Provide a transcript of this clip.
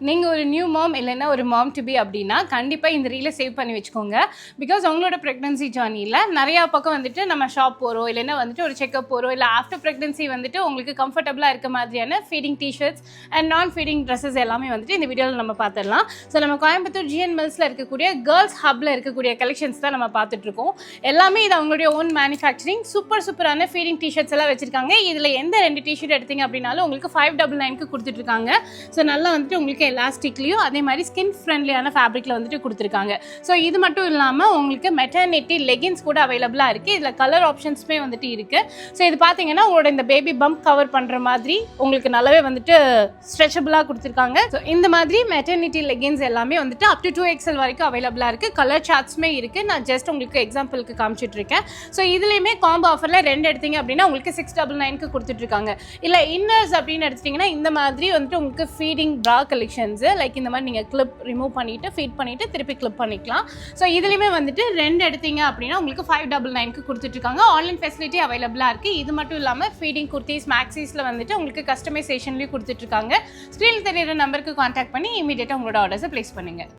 நீங்கள் ஒரு நியூ மாம் இல்லைன்னா ஒரு மாம் டு பி அப்படின்னா கண்டிப்பாக இந்த ரீலை சேவ் பண்ணி வச்சுக்கோங்க. பிகாஸ் உங்களோட ப்ரெக்னன்சி ஜர்னியில் நிறையா பக்கம் வந்துட்டு நம்ம ஷாப் போகிறோம், இல்லைன்னா வந்துட்டு ஒரு செக்அப் போகிறோம், இல்லை ஆஃப்டர் ப்ரெக்னன்சி வந்துட்டு உங்களுக்கு கம்ஃபர்டபுளாக இருக்க மாதிரியான ஃபீடிங் டிஷர்ட்ஸ் அண்ட் நான் ஃபீடிங் ட்ரெஸ்ஸஸ் எல்லாமே வந்துட்டு இந்த வீடியோவில் நம்ம பார்த்துடலாம். ஸோ நம்ம கோயம்புத்தூர் ஜிஎன் மில்ஸில் இருக்கக்கூடிய கேர்ள்ஸ் ஹப்பில் இருக்கக்கூடிய கலெக்ஷன்ஸ் தான் நம்ம பார்த்துட்ருக்கோம். எல்லாமே இது அவங்களுடைய ஓன் மேனுஃபேக்சரிங். சூப்பரான ஃபீடிங் டிஷர்ட்ஸ் எல்லாம் வச்சுருக்காங்க. இதில் எந்த 2 டிஷர்ட் எடுத்தீங்க அப்படின்னாலும் உங்களுக்கு 599 கொடுத்துட்ருக்காங்க. ஸோ நல்லா வந்துட்டு உங்களுக்கு எலாஸ்டிக்லையும் அதே மாதிரி ஸ்கின் ஃப்ரெண்ட்லியான ஃபேப்ரிக்கில் வந்துட்டு கொடுத்துருக்காங்க. ஸோ இது மட்டும் இல்லாமல் உங்களுக்கு மெட்டர்னிட்டி லெகின்ஸ் கூட அவைலபிளாக இருக்குது. இதில் கலர் ஆப்ஷன்ஸுமே வந்துட்டு இருக்குது. ஸோ இது பார்த்தீங்கன்னா உங்களோட இந்த பேபி பம்ப் கவர் பண்ணுற மாதிரி உங்களுக்கு நல்லாவே வந்துட்டு ஸ்ட்ரெச்சபிளாக கொடுத்துருக்காங்க. ஸோ இந்த மாதிரி மெட்டர்னிட்டி லெகின்ஸ் எல்லாமே வந்துட்டு அப் டு 2XL வரைக்கும் அவைலபிளாக இருக்குது. கலர் சார்ட்ஸுமே இருக்குது. நான் ஜஸ்ட் உங்களுக்கு எக்ஸாம்பிளுக்கு காமிச்சிட்ருக்கேன். ஸோ இதுலேயுமே காம்போ ஆஃபரில் 2 எடுத்தீங்க அப்படின்னா உங்களுக்கு 699 கொடுத்துட்ருக்காங்க. இல்லை இன்னர்ஸ் அப்படின்னு எடுத்துட்டிங்கன்னா இந்த மாதிரி வந்துட்டு உங்களுக்கு ஃபீடிங் ப்ரா கலெக்ஷன்ஸு லைக் இந்த மாதிரி நீங்கள் கிளிப் ரிமூவ் பண்ணிவிட்டு ஃபீட் பண்ணிவிட்டு திருப்பி கிளிப் பண்ணிக்கலாம். ஸோ இதுலேயுமே வந்துட்டு 2 எடுத்தீங்க அப்படின்னா உங்களுக்கு 599 கொடுத்துட்ருக்காங்க. ஆன்லைன் ஃபெசிலிட்டி அவைலபிளாக இருக்குது. இது மட்டும் இல்லாமல் ஃபீடிங் குர்த்திஸ் மேக்ஸிஸில் வந்துட்டு உங்களுக்கு கஸ்டமைசேஷன்லேயும் கொடுத்துட்ருக்காங்க. ஸ்க்ரீனில் தெரியிற நம்பருக்கு கான்டாக்ட் பண்ணி இமீடியட்டாக உங்களோட ஆர்டர்ஸை ப்ளேஸ் பண்ணுங்கள்.